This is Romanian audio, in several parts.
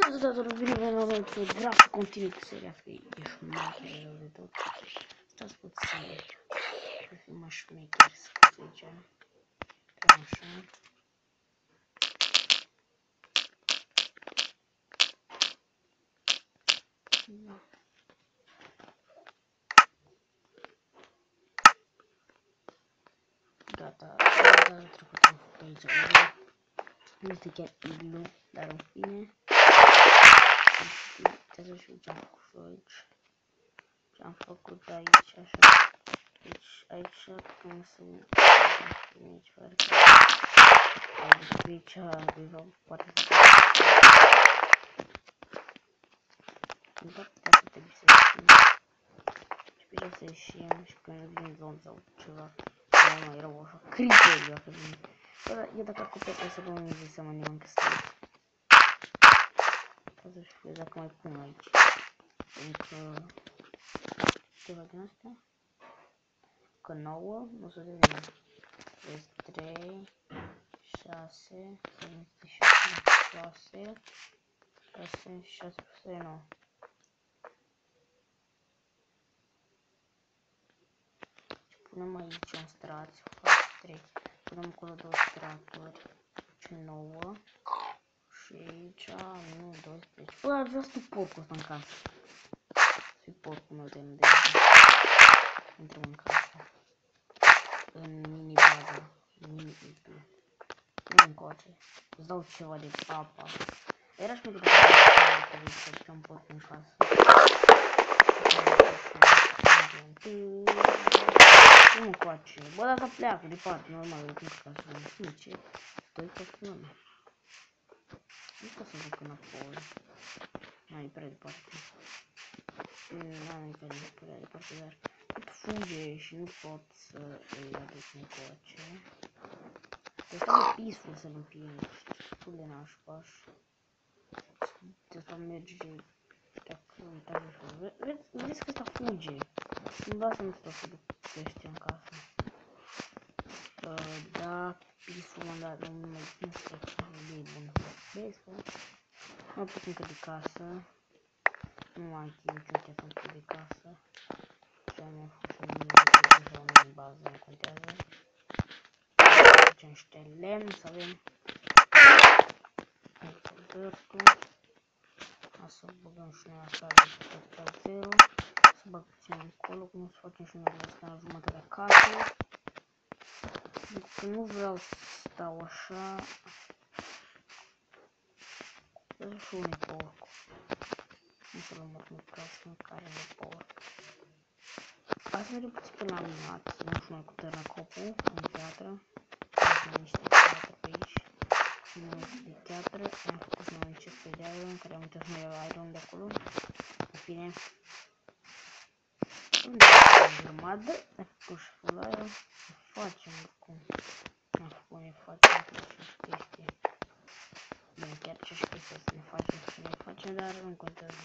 Ascultatori, bine v-am luat să vreau să continui cu seria, că ești mai rău de tot. Stați puțin, să fim mai șmecheri, să zicem. Așa. Gata, trecut am făcut aici iglu. Nu este chiar iglu, dar în fine. Trebuie să știu ce am făcut aici. Ce am făcut aici, așa. Deci aici, cum să aici, foarte. Aici, poate să nu trebuie să ieșim. Și pe ce să ieșim și când vin zon sau ceva. Nu mai rău așa, creeper, dacă vine. Eu dacă acoperi trebuie să vă îmi să mă neam că stai. Trebuie să știu dacă mai pun aici. Încă ceva din astea. Că 9, nu se devine. Deci 3, 6, 6, 6, 9. Punem aici un strat, fac 3. Punem acolo 2 straturi. 9. Și aici, 1, 2, 3. Bă, vreau să duc porcul ăsta în casă. Să-i porcul meu de unde intrăm în casă. În mini-bază. Mini-iglu. Nu încoace. Îți dau ceva de papa. Era și pentru că să ducem porcul în casă. Nu încoace. Bă, dacă pleacă departe, normal, eu duc în casă. Nu ce? Stai pe film. Nu pot să duc înapoi. Mai prea departe. N-am prea departe, dar tot fuge și nu pot să îi aduc încoace. Deci stau pisul să-l împiedici. Destul de nașpaș. De asta merge dacă uitați jos. Vedeți că ăsta fuge. Nu vreau să nu stau să duc ăștia în casă. Da, pisul m-a dat, nu știu ce e bun. Vezi că mă plec încă de casă. Nu am niciun chef să-mi plec de casă. Și am făcut și mine de bază, nu contează. Facem niște lemn să avem. Să băgăm și noi așa de tot zero. Să bag puțin încolo, cum să facem și noi asta la jumătate de casă. Că nu vreau să stau așa. Să și unui porc. Nu să luăm urmă casă în care nu porc. Azi mergem puțin pe la minat. Nu știu mai cu tărnacopul în piatră. Am niște piatră pe aici. Nu de piatră. Am făcut și noi un chest de iron, care am uitat noi iron de acolo. În fine. Unde e o grămadă? Am făcut și full iron. Facem oricum. Am făcut, ne facem și chestii. Bine, chiar ce și chestia să ne facem și ne facem, dar nu contează.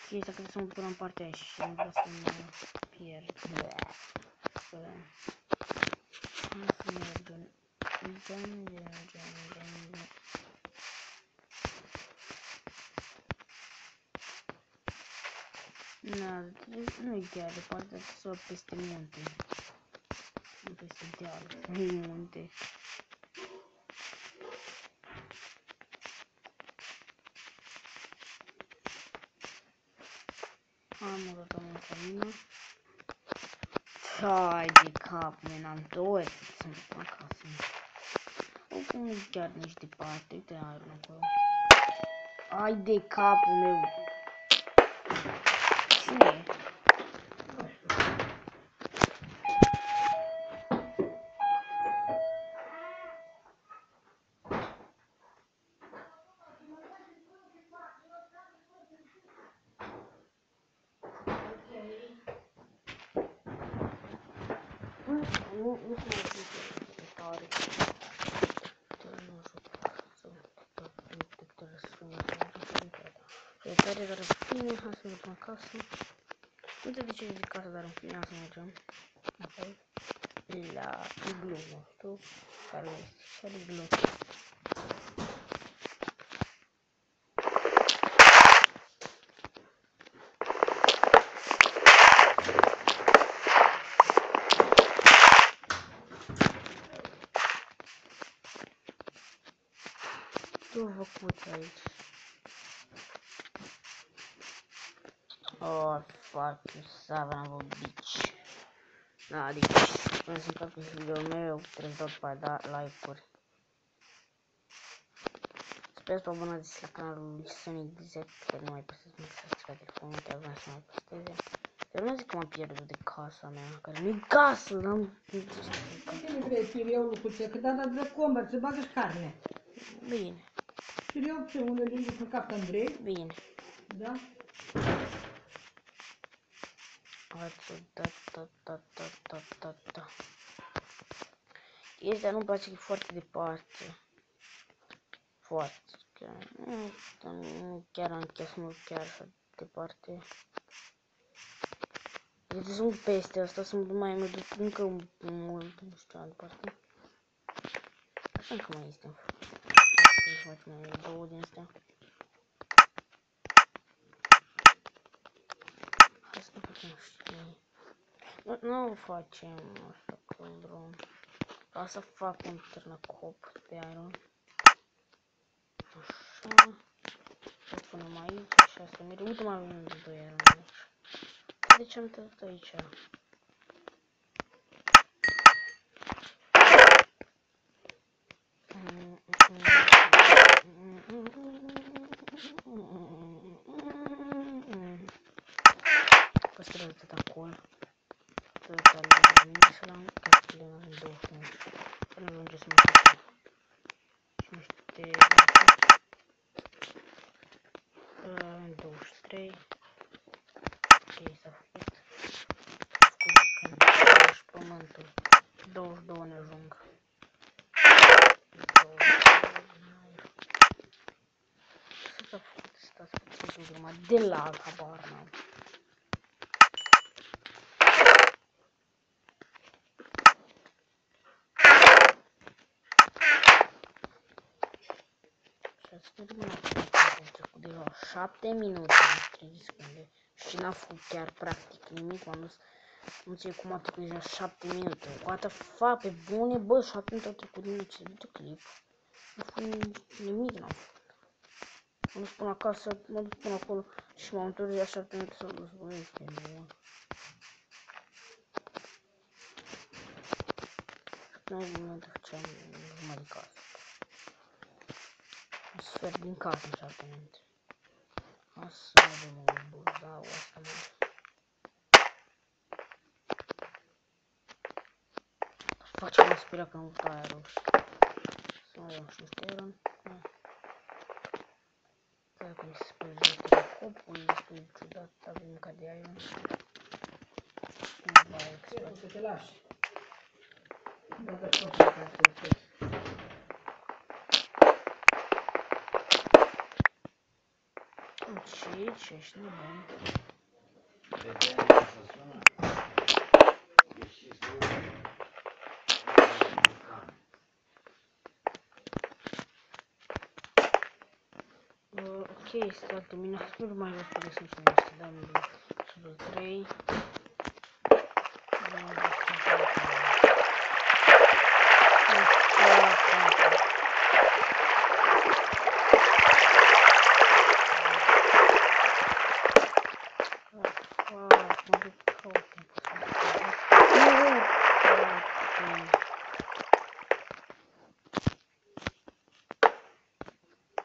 Chestia că să mă pun în partea aici și nu vreau să mă pierd. Hai să mergem. Nu e chiar departe, să peste munte. Nu peste deal, nu e munte. Am o dată în camină. Hai de cap, men, am două să mă duc acasă. Oricum nu chiar nici departe, uite iron acolo. Hai de capul meu. Cine e? Nu mai zic de tare. Nu știu să tare, dar în fine, hai să mergem acasă. Nu știu de ce zic acasă, dar în fine, hai să mergem. Apoi, la iglu nostru, care este cel iglu. Ce-au făcut aici? Oh, fuck you, son of a bitch. Da, deci, până să-mi placă video-ul meu, trebuie să dau după aia like-uri. Sper să vă abonați la canalul lui Sonic Z, că nu mai postez mai să la telefonul, chiar vreau să mai posteze. Dar nu zic că m-am pierdut de casa mea, care nu-i casă, n-am... Cine vrei, Chiriou, Lucuțe? Că data de combat, se bagă-și carne. Bine. Chiriou, ce, unde lingi cu capta Andrei? Bine. Da? Chestia nu-mi place că e foarte departe. Foarte. Chiar am chef mult chiar așa departe. Deci sunt peste asta, sunt mai mă duc încă mult, nu știu, departe. Așa încă mai este. Facem mai două din astea. Hai să facem știi. Nu facem așa cu drum. Vreau să fac un târnăcop de iron. Așa. Să punem aici, așa să merg. Uite, mai avem de 2 iron aici. De ce am tăiat aici? Păstrez atât acolo. Total, să l-am castelul în 2 frumos. Până ajunge să mă fac. Și niște... În 23. Ok, s-a făcut. Când faci pământul. 22 ne ajung. S-a făcut, stați puțin cu grămadă de lag, habar n-am. Și am trecut deja 7 minute, 30 secunde. Și n-a făcut chiar practic nimic, m-am dus. Nu știu cum a trecut deja 7 minute. What the fuck, pe bune, bă, 7 minute au trecut din acest videoclip. Nu a făcut nimic, n-am făcut. M-am dus până acasă, m-am dus până acolo și m-am întors de 7 minute să-l dus, bă, este bun. Nu făceam numai de casă. Un sfert din casă în 7 minute. Asta nu mă buzau, asta mă... Facem o spirea că nu văd aia roșie. Să mă iau și niște iron. Stai că mi se spune copul, e destul de ciudat, avem ca de iron. Nu va expert. Să te lași. Dacă tot să te aștepți. Ce ești nebun? Ok, s-a terminat, nu mai vreau să găsim niște damne de 3.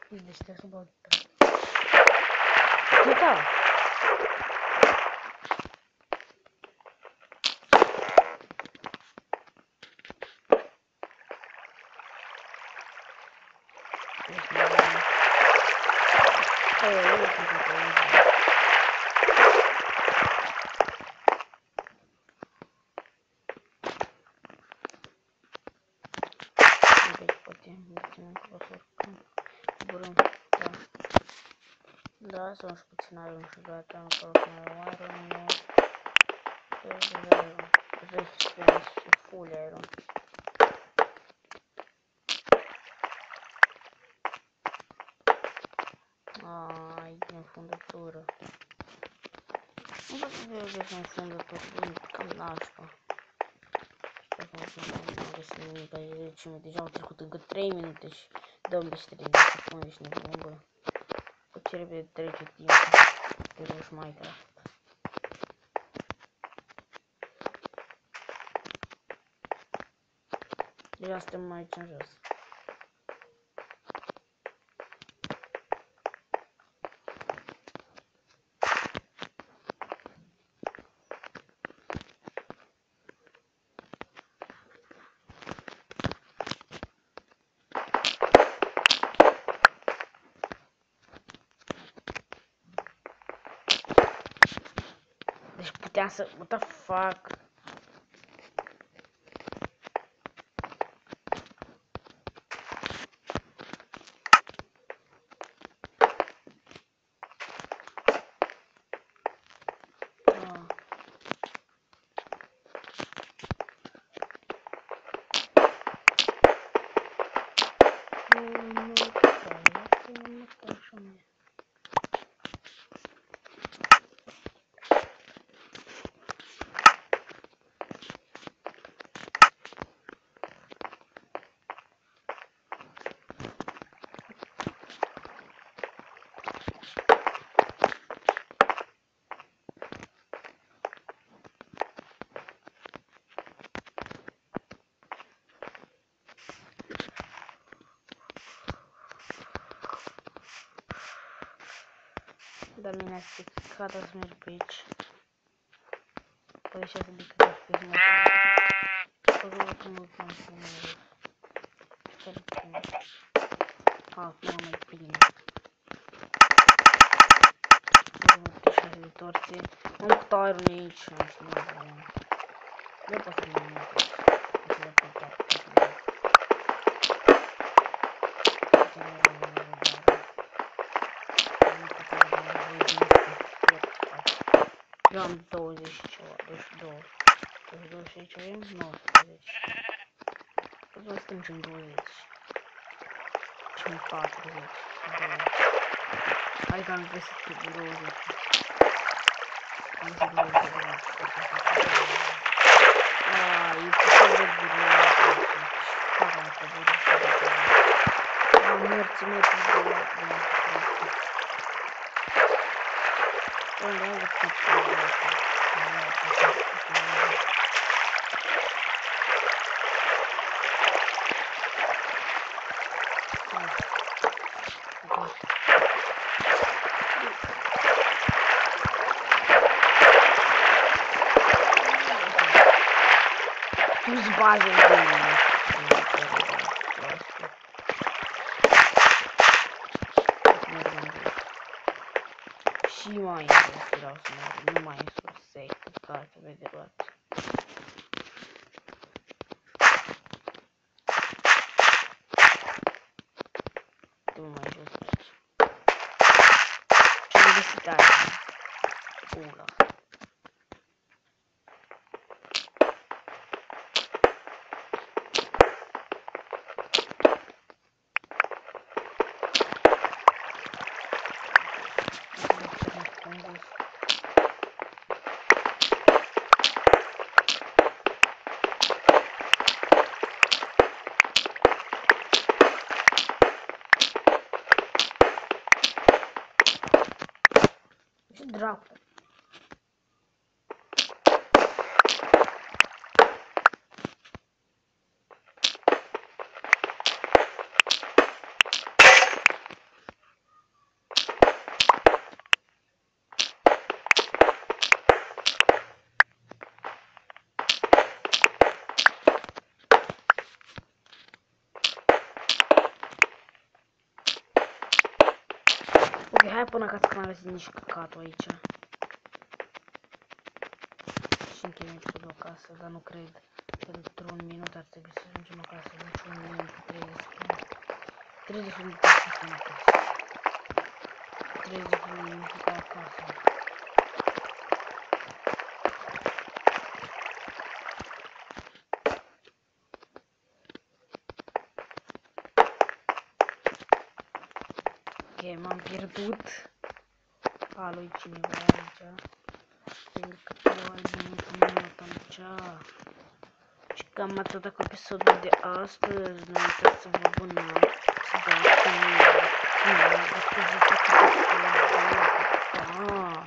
Deci trebuie să bag uita! Da, să și puțin iron și gata, nu pot să mai iron, nu. Trebuie să spune și full iron. Ai, din fundătură. Nu pot să găsesc în fundătură, cam nașpa. Sper că nu am găsit nimic aici, deja au trecut încă 3 minute și 23 de secunde și ne bombă. Cât ce repede trece timpul. Te joci Minecraft. Deja suntem aici în jos. Deci puteam să... What the fuck? Dar mine a stricat să merg pe aici. Păi așa să dică că pe zi mă cum îl fac să merg. Sper că... Acum mai bine. Mă 36 de torțe. Am cu tairul aici. Nu știu, nu vreau. Eu pot să mă mă tot. O să le pot chiar pe așa. Eu am 20 și ceva, 22. 22 și aici avem 19. Tot o stâng în 20. Și în 40. 2. Hai că am găsit pe 20. Am zis 20. Aaa, e puțin de bură. Fac am coborât și de bură. Am mărți pe bură. Unde am găsit pe bură? Tu-ți bază de mine. Și mai vreau să merg, nu mai în sus, safe, ca să vede luat. Tu mai jos aici. Și am găsit aia. Pula. Ce dracu? Ok, hai până ca să n-am găsit nici căcatul aici. Și încheiem episodul acasă, dar nu cred. Pentru un minut ar trebui să ajungem acasă. Deci un minut cu 30 de secunde. 30 de secunde să fim acasă. 30 de secunde acasă. Ok, m-am pierdut. Alo, e cineva aici. Cred că nu aici. Și cam atât cu episodul de astăzi. Nu uitați să vă abonați, să să